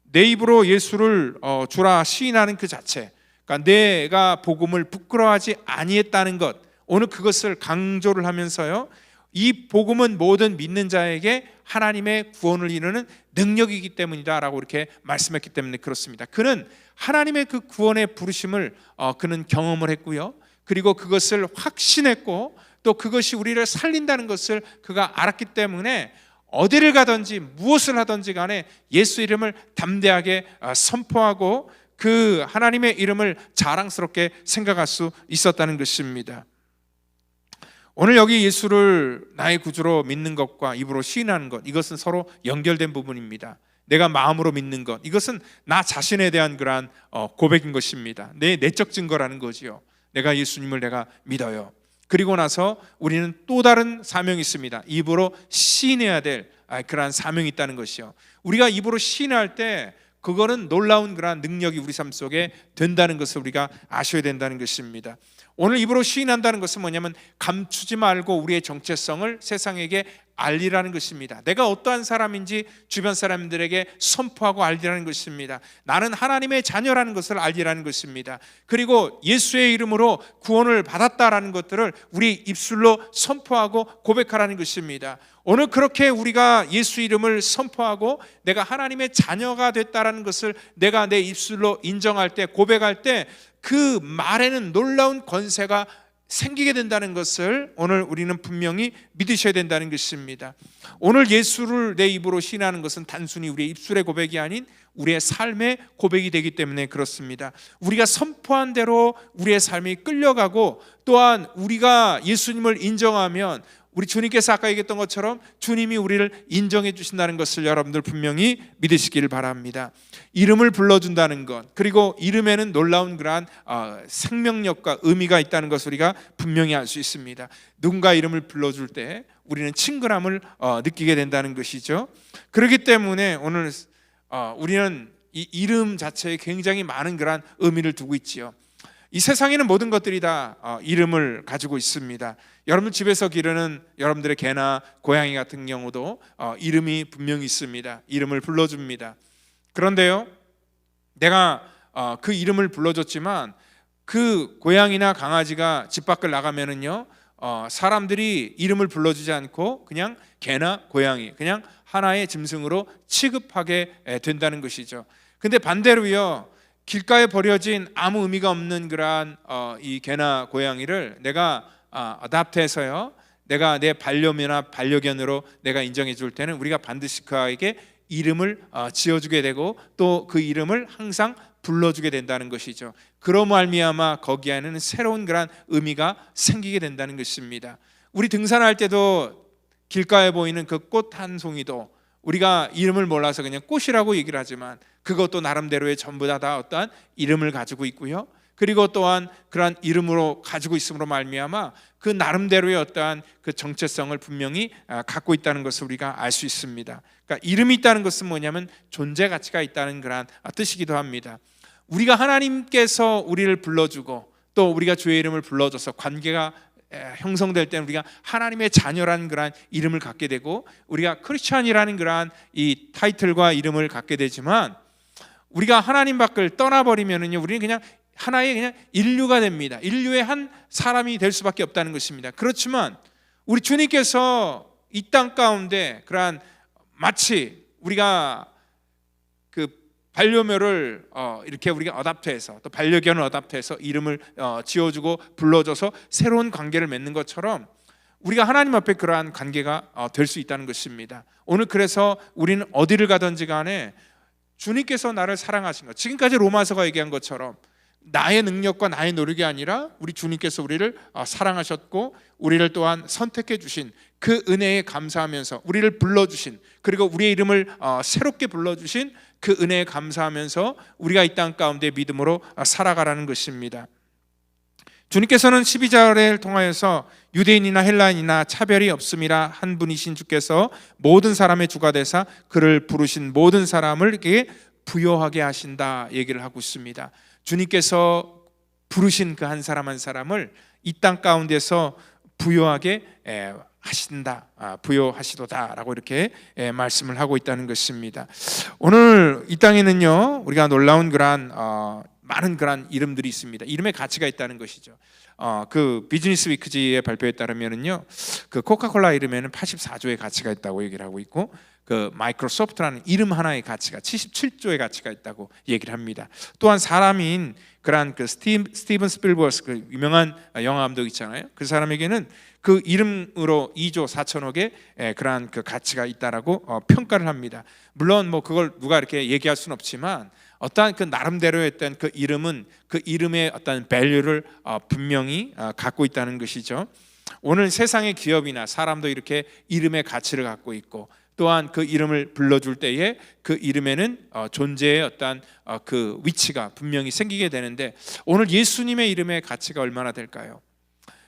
내 입으로 예수를 주라 시인하는 그 자체, 그러니까 내가 복음을 부끄러워하지 아니했다는 것, 오늘 그것을 강조를 하면서요, 이 복음은 모든 믿는 자에게 하나님의 구원을 이루는 능력이기 때문이다라고 이렇게 말씀했기 때문에 그렇습니다. 그는 하나님의 그 구원의 부르심을 그는 경험을 했고요, 그리고 그것을 확신했고 또 그것이 우리를 살린다는 것을 그가 알았기 때문에 어디를 가든지 무엇을 하든지 간에 예수 이름을 담대하게 선포하고 그 하나님의 이름을 자랑스럽게 생각할 수 있었다는 것입니다. 오늘 여기 예수를 나의 구주로 믿는 것과 입으로 시인하는 것, 이것은 서로 연결된 부분입니다. 내가 마음으로 믿는 것, 이것은 나 자신에 대한 그러한 고백인 것입니다. 내 내적 증거라는 거지요. 내가 예수님을 내가 믿어요. 그리고 나서 우리는 또 다른 사명이 있습니다. 입으로 시인해야 될 그러한 사명이 있다는 것이요. 우리가 입으로 시인할 때 그거는 놀라운 그러한 능력이 우리 삶 속에 된다는 것을 우리가 아셔야 된다는 것입니다. 오늘 입으로 시인한다는 것은 뭐냐면 감추지 말고 우리의 정체성을 세상에게 알리라는 것입니다. 내가 어떠한 사람인지 주변 사람들에게 선포하고 알리라는 것입니다. 나는 하나님의 자녀라는 것을 알리라는 것입니다. 그리고 예수의 이름으로 구원을 받았다라는 것들을 우리 입술로 선포하고 고백하라는 것입니다. 오늘 그렇게 우리가 예수 이름을 선포하고 내가 하나님의 자녀가 됐다라는 것을 내가 내 입술로 인정할 때, 고백할 때 그 말에는 놀라운 권세가 생기게 된다는 것을 오늘 우리는 분명히 믿으셔야 된다는 것입니다. 오늘 예수를 내 입으로 시인하는 것은 단순히 우리의 입술의 고백이 아닌 우리의 삶의 고백이 되기 때문에 그렇습니다. 우리가 선포한 대로 우리의 삶이 끌려가고, 또한 우리가 예수님을 인정하면 우리 주님께서 아까 얘기했던 것처럼 주님이 우리를 인정해 주신다는 것을 여러분들 분명히 믿으시기를 바랍니다. 이름을 불러준다는 것, 그리고 이름에는 놀라운 그러한 생명력과 의미가 있다는 것을 우리가 분명히 알 수 있습니다. 누군가 이름을 불러줄 때 우리는 친근함을 느끼게 된다는 것이죠. 그렇기 때문에 오늘 우리는 이 이름 자체에 굉장히 많은 그러한 의미를 두고 있지요. 이 세상에는 모든 것들이 다 이름을 가지고 있습니다. 여러분 집에서 기르는 여러분들의 개나 고양이 같은 경우도 이름이 분명히 있습니다. 이름을 불러줍니다. 그런데요, 내가 그 이름을 불러줬지만 그 고양이나 강아지가 집 밖을 나가면은요, 사람들이 이름을 불러주지 않고 그냥 개나 고양이, 그냥 하나의 짐승으로 취급하게 된다는 것이죠. 근데 반대로요, 길가에 버려진 아무 의미가 없는 그러한 이 개나 고양이를 내가 어답트해서요, 내가 내 반려묘나 반려견으로 내가 인정해 줄 때는 우리가 반드시 그에게 이름을 지어주게 되고 또 그 이름을 항상 불러주게 된다는 것이죠. 그로 말미암아 거기에는 새로운 그러한 의미가 생기게 된다는 것입니다. 우리 등산할 때도 길가에 보이는 그 꽃 한 송이도 우리가 이름을 몰라서 그냥 꽃이라고 얘기를 하지만 그것도 나름대로의 전부 다 어떠한 이름을 가지고 있고요. 그리고 또한 그러한 이름으로 가지고 있음으로 말미암아 그 나름대로의 어떠한 그 정체성을 분명히 갖고 있다는 것을 우리가 알 수 있습니다. 그러니까 이름이 있다는 것은 뭐냐면 존재 가치가 있다는 그러한 뜻이기도 합니다. 우리가 하나님께서 우리를 불러주고 또 우리가 주의 이름을 불러줘서 관계가 형성될 때는 우리가 하나님의 자녀라는 그러한 이름을 갖게 되고 우리가 크리스천이라는 그러한 이 타이틀과 이름을 갖게 되지만 우리가 하나님 밖을 떠나버리면은요, 우리는 그냥 하나의 그냥 인류가 됩니다. 인류의 한 사람이 될 수밖에 없다는 것입니다. 그렇지만 우리 주님께서 이 땅 가운데 그러한 마치 우리가 그 반려묘를 이렇게 우리가 어답트해서 또 반려견을 어답트해서 이름을 지어주고 불러줘서 새로운 관계를 맺는 것처럼 우리가 하나님 앞에 그러한 관계가 될 수 있다는 것입니다. 오늘 그래서 우리는 어디를 가든지 간에 주님께서 나를 사랑하신 것, 지금까지 로마서가 얘기한 것처럼 나의 능력과 나의 노력이 아니라 우리 주님께서 우리를 사랑하셨고 우리를 또한 선택해 주신 그 은혜에 감사하면서 우리를 불러주신, 그리고 우리의 이름을 새롭게 불러주신 그 은혜에 감사하면서 우리가 이 땅 가운데 믿음으로 살아가라는 것입니다. 주님께서는 12절을 통하여서 유대인이나 헬라인이나 차별이 없음이라 한 분이신 주께서 모든 사람의 주가 되사 그를 부르신 모든 사람을 이렇게 부요하게 하신다 얘기를 하고 있습니다. 주님께서 부르신 그 한 사람 한 사람을 이 땅 가운데서 부요하게 하신다, 부요하시도다라고 이렇게 말씀을 하고 있다는 것입니다. 오늘 이 땅에는요, 우리가 놀라운 그러한 많은 그러한 이름들이 있습니다. 이름의 가치가 있다는 것이죠. 그 비즈니스 위크지의 발표에 따르면은요, 그 코카콜라 이름에는 84조의 가치가 있다고 얘기를 하고 있고, 그 마이크로소프트라는 이름 하나의 가치가 77조의 가치가 있다고 얘기를 합니다. 또한 사람인 그러한 그 스티븐 스필버스, 그 유명한 영화 감독 있잖아요. 그 사람에게는 그 이름으로 2조 4천억의 그러한 그 가치가 있다라고 평가를 합니다. 물론 뭐 그걸 누가 이렇게 얘기할 수는 없지만 어떠한 그 나름대로의 어떤 그 이름은 그 이름의 어떤 밸류를 분명히 갖고 있다는 것이죠. 오늘 세상의 기업이나 사람도 이렇게 이름의 가치를 갖고 있고, 또한 그 이름을 불러줄 때에 그 이름에는 존재의 어떤 그 위치가 분명히 생기게 되는데, 오늘 예수님의 이름의 가치가 얼마나 될까요?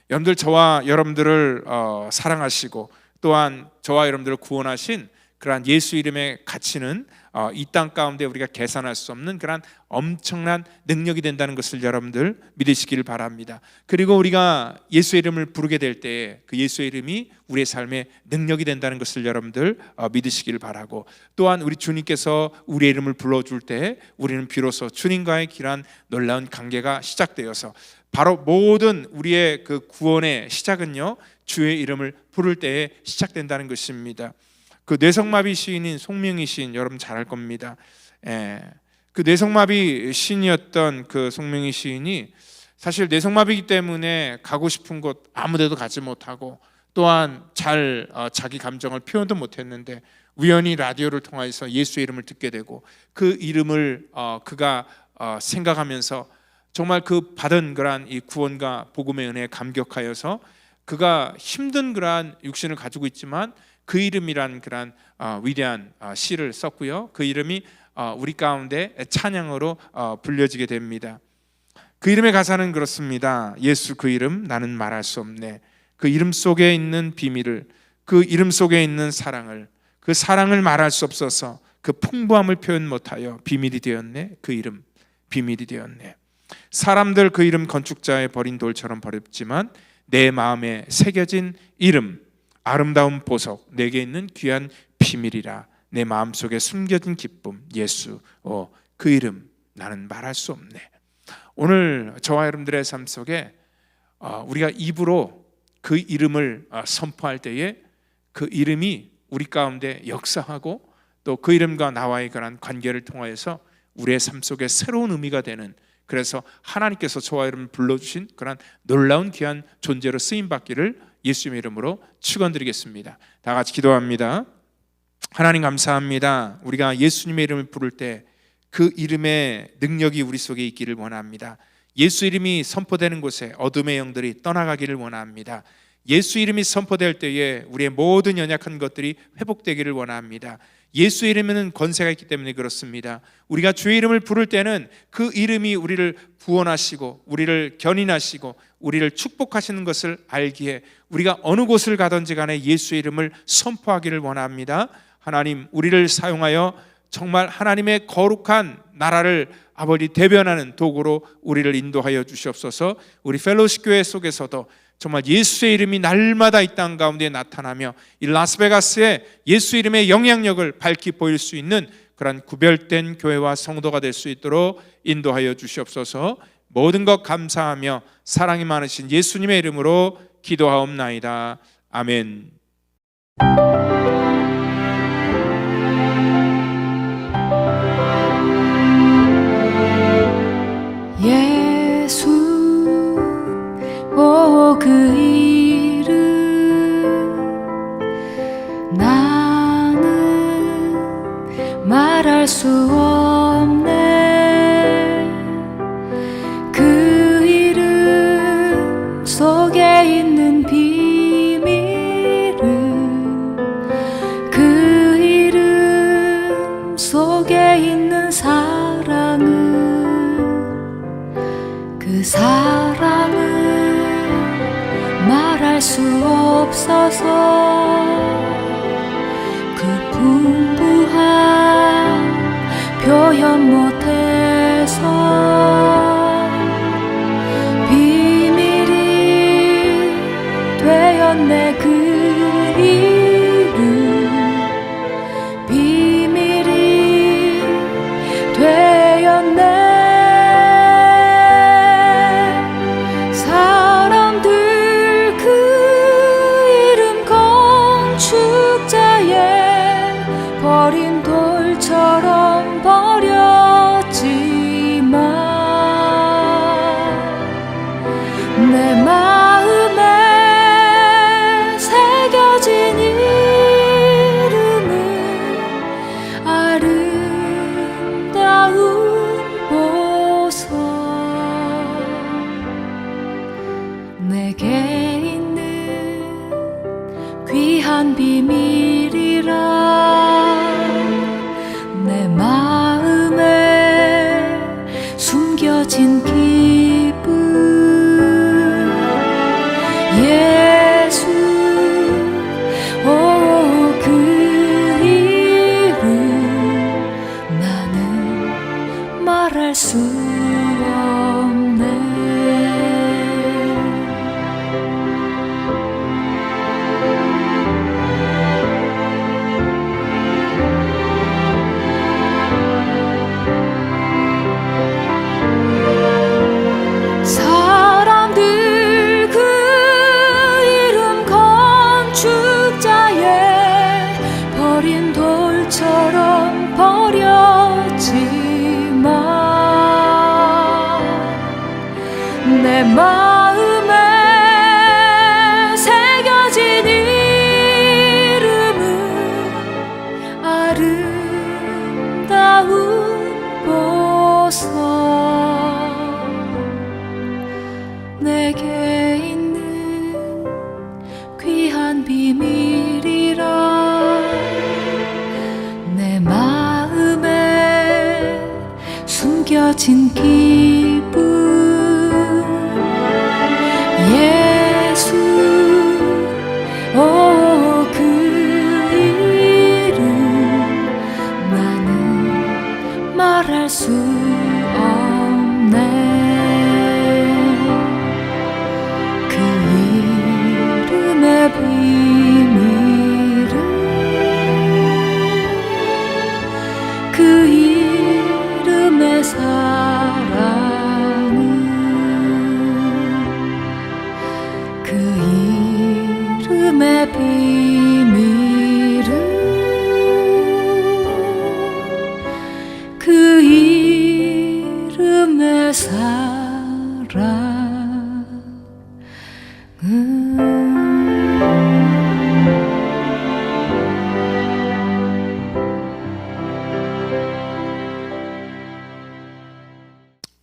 여러분들, 저와 여러분들을 사랑하시고 또한 저와 여러분들을 구원하신 그러한 예수 이름의 가치는 이 땅 가운데 우리가 계산할 수 없는 그러한 엄청난 능력이 된다는 것을 여러분들 믿으시길 바랍니다. 그리고 우리가 예수 이름을 부르게 될 때에 그 예수 이름이 우리의 삶에 능력이 된다는 것을 여러분들 믿으시길 바라고, 또한 우리 주님께서 우리의 이름을 불러줄 때 우리는 비로소 주님과의 길한 놀라운 관계가 시작되어서 바로 모든 우리의 그 구원의 시작은요, 주의 이름을 부를 때에 시작된다는 것입니다. 그 뇌성마비 시인인 송명희 시인 여러분 잘 알 겁니다. 그 뇌성마비 시인이었던 그 송명희 시인이 사실 뇌성마비이기 때문에 가고 싶은 곳 아무데도 가지 못하고, 또한 잘 자기 감정을 표현도 못했는데 우연히 라디오를 통해서 예수의 이름을 듣게 되고, 그 이름을 그가 생각하면서 정말 그 받은 그러한 이 구원과 복음의 은혜에 감격하여서 그가 힘든 그러한 육신을 가지고 있지만 그 이름이란 그러한 위대한 시를 썼고요. 그 이름이 우리 가운데 찬양으로 불려지게 됩니다. 그 이름의 가사는 그렇습니다. 예수 그 이름 나는 말할 수 없네. 그 이름 속에 있는 비밀을, 그 이름 속에 있는 사랑을, 그 사랑을 말할 수 없어서 그 풍부함을 표현 못하여 비밀이 되었네. 그 이름 비밀이 되었네. 사람들 그 이름 건축자의 버린 돌처럼 버렸지만 내 마음에 새겨진 이름 아름다운 보석, 내게 있는 귀한 비밀이라. 내 마음속에 숨겨진 기쁨 예수, 그 이름 나는 말할 수 없네. 오늘 저와 여러분들의 삶 속에 우리가 입으로 그 이름을 선포할 때에 그 이름이 우리 가운데 역사하고, 또 그 이름과 나와의 그런 관계를 통하여서 우리의 삶 속에 새로운 의미가 되는, 그래서 하나님께서 저와 여러분을 불러주신 그런 놀라운 귀한 존재로 쓰임받기를 예수님의 이름으로 축원드리겠습니다. 다 같이 기도합니다. 하나님 감사합니다. 우리가 예수님의 이름을 부를 때 그 이름의 능력이 우리 속에 있기를 원합니다. 예수 이름이 선포되는 곳에 어둠의 영들이 떠나가기를 원합니다. 예수 이름이 선포될 때에 우리의 모든 연약한 것들이 회복되기를 원합니다. 예수 이름에는 권세가 있기 때문에 그렇습니다. 우리가 주의 이름을 부를 때는 그 이름이 우리를 구원하시고 우리를 견인하시고 우리를 축복하시는 것을 알기에 우리가 어느 곳을 가든지 간에 예수 이름을 선포하기를 원합니다. 하나님, 우리를 사용하여 정말 하나님의 거룩한 나라를 아버지 대변하는 도구로 우리를 인도하여 주시옵소서. 우리 펠로십 교회 속에서도 정말 예수의 이름이 날마다 이 땅 가운데 나타나며 이 라스베가스의 예수 이름의 영향력을 밝히 보일 수 있는 그런 구별된 교회와 성도가 될 수 있도록 인도하여 주시옵소서. 모든 것 감사하며 사랑이 많으신 예수님의 이름으로 기도하옵나이다. 아멘. 예수 오 그 이름 나는 말할 수 없네. 그 이름 속에 있는 비밀을, 그 이름 속에 있는 사랑을, 그 사랑을 말할 수 없어서 그 풍부한 표현 못해서 비밀이 되었네. 그 이름 비밀이 되었네. 버린 돌처럼 버렸지만 내 마음에 새겨진 이름은 아름다운 보석, 내게 있는 귀한 비밀이라. 내 마음에 숨겨진 기쁨 예수 오 그 말할 수 없네. 사람들 그 이름 건축자의 버린 돌처럼 버렸지만 내 마음에 새겨진 이름은 아름다운 보석. 내게 있는 귀한 비밀이라 내 마음에 숨겨진 기쁨. 예수 그 이름 나는 말할 수 없네. 그 이름의 비밀은 그 이름의 사랑은 그 이름의 비밀은 그 이름의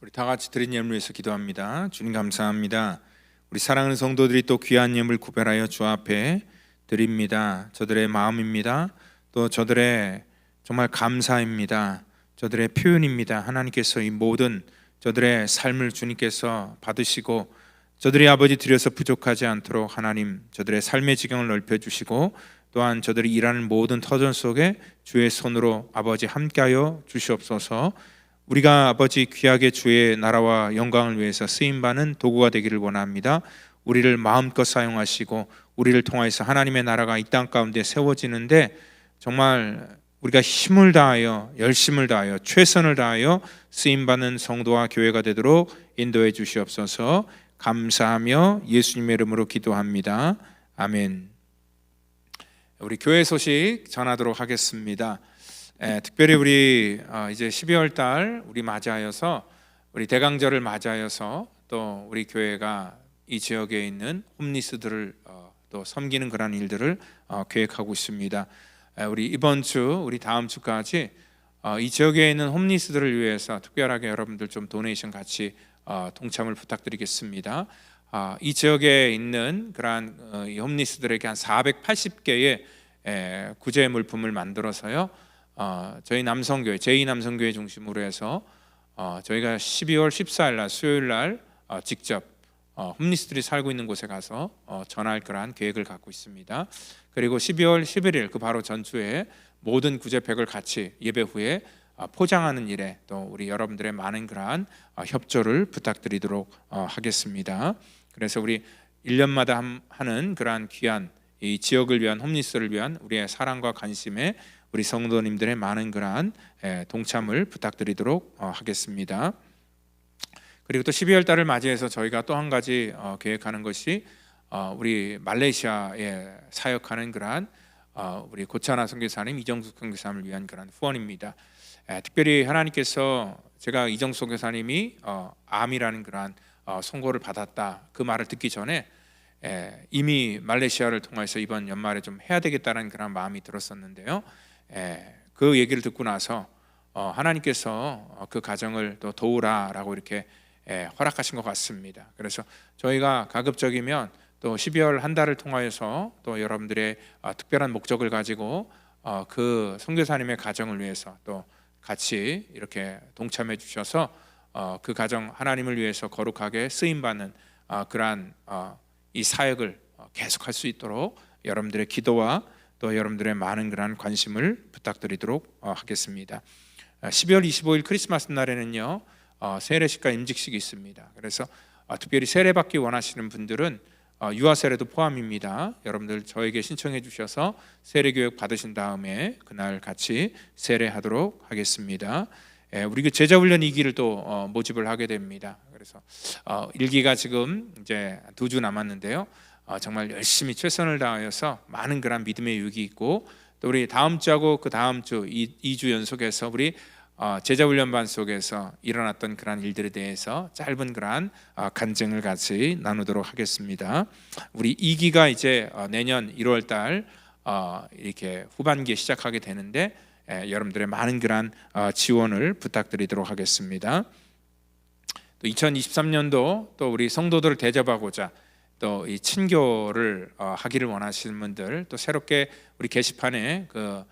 우리 다 같이 드린 예물을 위해서 기도합니다. 주님 감사합니다. 우리 사랑하는 성도들이 또 귀한 예물 구별하여 주 앞에 드립니다. 저들의 마음입니다. 또 저들의 정말 감사입니다. 저들의 표현입니다. 하나님께서 이 모든 저들의 삶을 주님께서 받으시고 저들의 아버지 드려서 부족하지 않도록 하나님 저들의 삶의 지경을 넓혀주시고 또한 저들이 일하는 모든 터전 속에 주의 손으로 아버지 함께하여 주시옵소서. 우리가 아버지 귀하게 주의 나라와 영광을 위해서 쓰임받는 도구가 되기를 원합니다. 우리를 마음껏 사용하시고 우리를 통하여서 하나님의 나라가 이 땅 가운데 세워지는데 정말 우리가 힘을 다하여 열심을 다하여 최선을 다하여 쓰임받는 성도와 교회가 되도록 인도해 주시옵소서. 감사하며 예수님의 이름으로 기도합니다. 아멘. 우리 교회 소식 전하도록 하겠습니다. 특별히 우리 이제 12월 달 우리 맞이하여서 우리 대강절을 맞이하여서 또 우리 교회가 이 지역에 있는 홈리스들을 또 섬기는 그런 일들을 계획하고 있습니다. 우리 이번 주 우리 다음 주까지 이 지역에 있는 홈리스들을 위해서 특별하게 여러분들 좀 도네이션 같이 동참을 부탁드리겠습니다. 이 지역에 있는 그러한 이 홈리스들에게 한 480개의 구제 물품을 만들어서요. 저희 남성교회 제2남성교회 중심으로 해서 저희가 12월 14일 날 수요일 날 직접 홈리스들이 살고 있는 곳에 가서 전할 그러한 계획을 갖고 있습니다. 그리고 12월 11일 그 바로 전주에 모든 구제팩을 같이 예배 후에 포장하는 일에 또 우리 여러분들의 많은 그러한 협조를 부탁드리도록 하겠습니다. 그래서 우리 1년마다 하는 그러한 귀한 이 지역을 위한 홈리스를 위한 우리의 사랑과 관심에 우리 성도님들의 많은 그러한 동참을 부탁드리도록 하겠습니다. 그리고 또 12월 달을 맞이해서 저희가 또 한 가지 계획하는 것이 우리 말레이시아에 사역하는 그러한 우리 고찬아 선교사님, 이정숙 선교사님을 위한 그러한 후원입니다. 특별히 하나님께서 제가 이정숙 선교사님이 암이라는 그러한 선고를 받았다 그 말을 듣기 전에 이미 말레이시아를 통해서 이번 연말에 좀 해야 되겠다는 그런 마음이 들었었는데요. 그 얘기를 듣고 나서 하나님께서 그 가정을 또 도우라라고 이렇게 허락하신 것 같습니다. 그래서 저희가 가급적이면 또 12월 한 달을 통하여서 또 여러분들의 특별한 목적을 가지고 그 선교사님의 가정을 위해서 또 같이 이렇게 동참해 주셔서 그 가정 하나님을 위해서 거룩하게 쓰임받는 그러한 이 사역을 계속할 수 있도록 여러분들의 기도와 또 여러분들의 많은 그러한 관심을 부탁드리도록 하겠습니다. 12월 25일 크리스마스 날에는요 세례식과 임직식이 있습니다. 그래서 특별히 세례 받기 원하시는 분들은 유아 세례도 포함입니다. 여러분들 저에게 신청해 주셔서 세례 교육 받으신 다음에 그날 같이 세례하도록 하겠습니다. 우리 그 제자 훈련 2기를 또 모집을 하게 됩니다. 그래서 1기가 지금 이제 2주 남았는데요. 정말 열심히 최선을 다하여서 많은 그런 믿음의 유익이 있고, 또 우리 다음 주하고 그 다음 주 2주 연속해서 우리 제자훈련반 속에서 일어났던 그러한 일들에 대해서 짧은 그러한 간증을 같이 나누도록 하겠습니다. 우리 2기가 이제 내년 1월 달 이렇게 후반기에 시작하게 되는데 여러분들의 많은 그러한 지원을 부탁드리도록 하겠습니다. 또 2023년도 또 우리 성도들을 대접하고자 또 이 친교를 하기를 원하시는 분들, 또 새롭게 우리 게시판에 그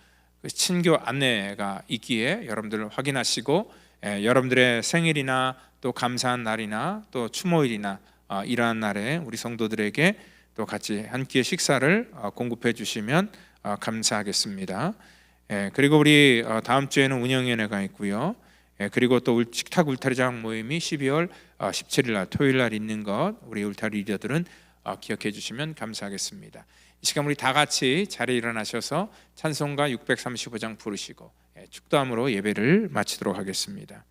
친교 안내가 있기에 여러분들 확인하시고 여러분들의 생일이나 또 감사한 날이나 또 추모일이나 이러한 날에 우리 성도들에게 또 같이 한 끼의 식사를 공급해 주시면 감사하겠습니다. 그리고 우리 다음 주에는 운영위원회가 있고요. 그리고 또 식탁 울타리장 모임이 12월 17일 날 토요일 날 있는 것 우리 울타리 리더들은 기억해 주시면 감사하겠습니다. 이 시간 우리 다 같이 자리에 일어나셔서 찬송가 635장 부르시고 축도함으로 예배를 마치도록 하겠습니다.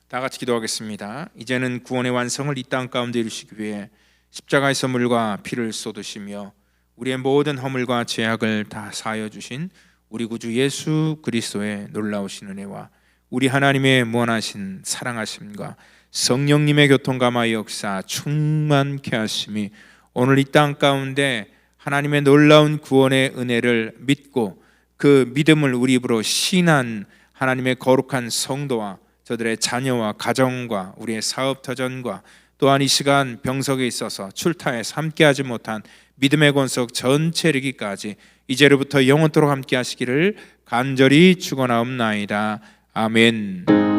다 같이 기도하겠습니다. 이제는 구원의 완성을 이 땅 가운데 이루시기 위해 십자가에서 물과 피를 쏟으시며 우리의 모든 허물과 죄악을 다 사하여 주신 우리 구주 예수 그리스도의 놀라우신 은혜와 우리 하나님의 무한하신 사랑하심과 성령님의 교통감화 역사 충만케 하심이 오늘 이 땅 가운데 하나님의 놀라운 구원의 은혜를 믿고 그 믿음을 우리 입으로 신한 하나님의 거룩한 성도와 저들의 자녀와 가정과 우리의 사업 터전과 또한 이 시간 병석에 있어서 출타해서 함께하지 못한 믿음의 권속 전체 이르기까지 이제로부터 영원토록 함께 하시기를 간절히 축원하옵나이다. 아멘.